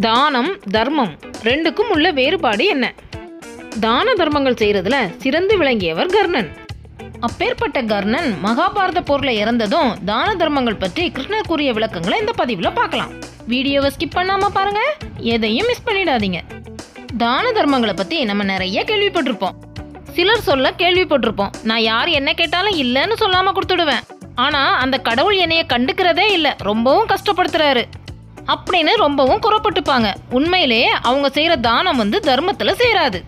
தானம் தர்மம் ரெண்டுக்கும் உள்ள வேறுபாடு என்ன? தான தர்மங்கள் செய்யறதுல சிறந்து விளங்கியவர் கர்ணன். அப்பேற்பட்ட கர்ணன் மகாபாரத போர்ல இறந்ததும் தான தர்மங்கள் பற்றி கிருஷ்ணர் கூறிய விளக்கங்களை இந்த பதிவுல பார்க்கலாம். வீடியோவை ஸ்கிப் பண்ணாம பாருங்க, எதையும் மிஸ் பண்ணிடாதீங்க. தான தர்மங்களை பத்தி நம்ம நிறைய கேள்விப்பட்டிருப்போம். சிலர் சொல்ல கேள்விப்பட்டிருப்போம், நான் யார் என்ன கேட்டாலும் இல்லைன்னு சொல்லாம கொடுத்துடுவேன், ஆனா அந்த கடவுள் என்னைய கண்டுக்கிறதே இல்லை, ரொம்பவும் கஷ்டப்படுத்துறாரு அப்படின்னு ரொம்பவும் குறப்பட்டுப்பாங்க. உண்மையிலே அவங்க செய்யற தானம் தர்மத்துல சேராது.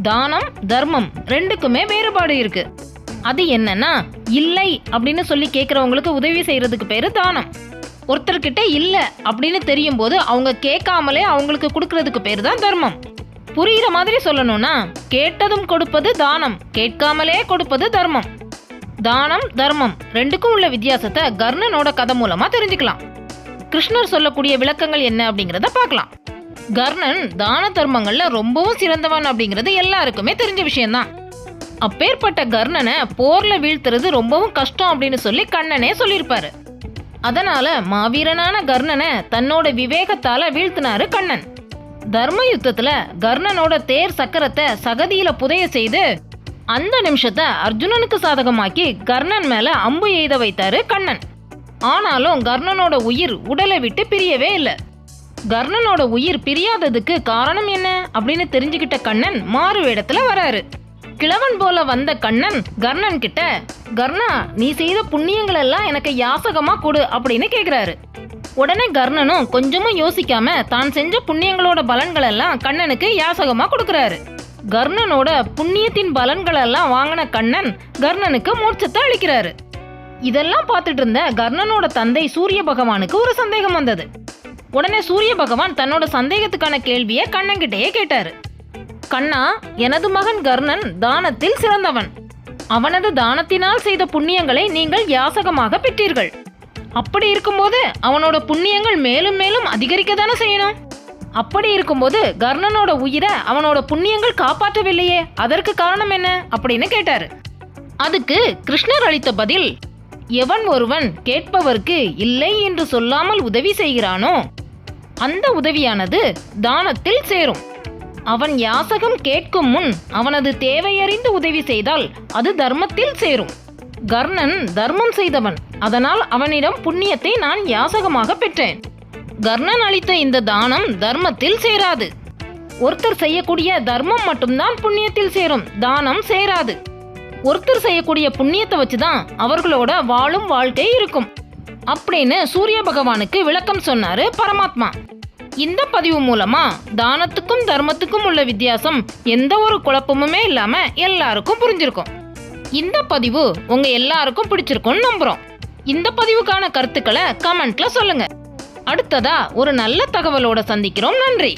தானம் தர்மம் ரெண்டுக்குமே வேறுபாடு இருக்கு. அது என்னன்னா, இல்லை அப்படின்னு சொல்லி கேட்கறவங்களுக்கு உதவி செய்யறதுக்கு பேரு தானம். ஒருத்தர்கிட்ட இல்ல அப்படின்னு தெரியும் போது அவங்க கேட்காமலே அவங்களுக்கு கொடுக்கறதுக்கு பேரு தான் தர்மம். புரியுற மாதிரி சொல்லணும்னா, கேட்டதும் கொடுப்பது தானம், கேட்காமலே கொடுப்பது தர்மம். தானம் தர்மம் ரெண்டுக்கும் உள்ள வித்தியாசத்தை கர்ணனோட கதை மூலமா தெரிஞ்சுக்கலாம். கிருஷ்ணர் சொல்லக்கூடிய விளக்கங்கள் என்ன அப்படிங்கறத பார்க்கலாம். கர்ணன் தான தர்மங்கள்ல ரொம்பவும் சிறந்தவன் அப்படிங்கிறது எல்லாருக்குமே தெரிஞ்ச விஷயம்தான். அப்பேற்பட்ட கர்ணனை போர்ல வீழ்த்துறது ரொம்பவும் கஷ்டம் அப்படின்னு சொல்லி கண்ணனே சொல்லியிருப்பாரு. அதனால மாவீரனான கர்ணனை தன்னோட விவேகத்தால வீழ்த்தினாரு கண்ணன். தர்ம யுத்தத்துல கர்ணனோட தேர் சக்கரத்தை சகதியில புதைய செய்து அந்த நிமிஷத்தை அர்ஜுனனுக்கு சாதகமாக்கி கர்ணன் மேல அம்பு எய்த வைத்தாரு கண்ணன். ஆனாலும் கர்ணனோட உயிர் உடலை விட்டு பிரியவே இல்லை. கர்ணனோட உயிர் பிரியாததுக்கு காரணம் என்ன அப்படின்னு தெரிஞ்சுக்கிட்ட கண்ணன் மாறு வேடத்துல வராரு. கிழவன் போல வந்த கண்ணன் கர்ணன் கிட்ட, கர்ணா, நீ செய்த புண்ணியங்கள் எல்லாம் எனக்கு யாசகமா கொடு அப்படின்னு கேக்குறாரு. உடனே கர்ணனும் கொஞ்சமும் யோசிக்காம தான் செஞ்ச புண்ணியங்களோட பலன்கள் எல்லாம் கண்ணனுக்கு யாசகமா கொடுக்கறாரு. கர்ணனோட புண்ணியத்தின் பலன்கள் எல்லாம் வாங்கின கண்ணன் கர்ணனுக்கு மோட்சத்தை அளிக்கிறாரு. இதெல்லாம் பார்த்துட்டு இருந்த கர்ணனோட தந்தை சூரிய பகவானுக்கு ஒரு சந்தேகம் வந்தது. உடனே சூரிய பகவான் தன்னோட சந்தேகத்துக்கான கேள்வியை கண்ணன்கிட்டயே கேட்டாரு. கண்ணா, எனது மகன் கர்ணன் தானத்தில் சிறந்தவன். அவனது தானத்தினால் செய்த புண்ணியங்களை நீங்கள் யாசகமாக பெற்றீர்கள். அப்படி இருக்கும்போது அவனோட புண்ணியங்கள் மேலும் மேலும் அதிகரிக்க தானே செய்யணும். அப்படி இருக்கும்போது கர்ணனோட உயிரை அவனோட புண்ணியங்கள் காப்பாற்றவில்லையே, அதற்கு காரணம் என்ன அப்படின்னு கேட்டாரு. அதுக்கு கிருஷ்ணர் அளித்த பதில், எவன் ஒருவன் கேட்பவருக்கு இல்லை என்று சொல்லாமல் உதவி செய்கிறானோ அந்த உதவியானது தானத்தில் சேரும். அவன் யாசகம் கேட்கும் முன் அவனது தேவையறிந்து உதவி செய்தால் அது தர்மத்தில் சேரும். கர்ணன் தர்மம் செய்தவன், அதனால் அவனிடம் புண்ணியத்தை நான் யாசகமாக பெற்றேன். கர்ணன் அளித்த இந்த தானம் தர்மத்தில் சேராது. ஒருத்தர் செய்யக்கூடிய தர்மம் மட்டும்தான் புண்ணியத்தில் சேரும், தானம் சேராது. ஒருத்தர் செய்யக்கூடிய புண்ணியத்தை வச்சுதான் அவர்களோட வாழும் வாழ்க்கை இருக்கும் அப்படின்னு சூரிய பகவானுக்கு விளக்கம் சொன்னாரு பரமாத்மா. இந்த பதிவு மூலமா தானத்துக்கும் தர்மத்துக்கும் உள்ள வித்தியாசம் எந்த ஒரு குழப்பமுமே இல்லாம எல்லாருக்கும் புரிஞ்சிருக்கும். இந்த பதிவு உங்க எல்லாருக்கும் பிடிச்சிருக்கும்னு நம்புறோம். இந்த பதிவுக்கான கருத்துக்களை கமெண்ட்ல சொல்லுங்க. அடுத்ததா ஒரு நல்ல தகவலோட சந்திக்கிறோம். நன்றி.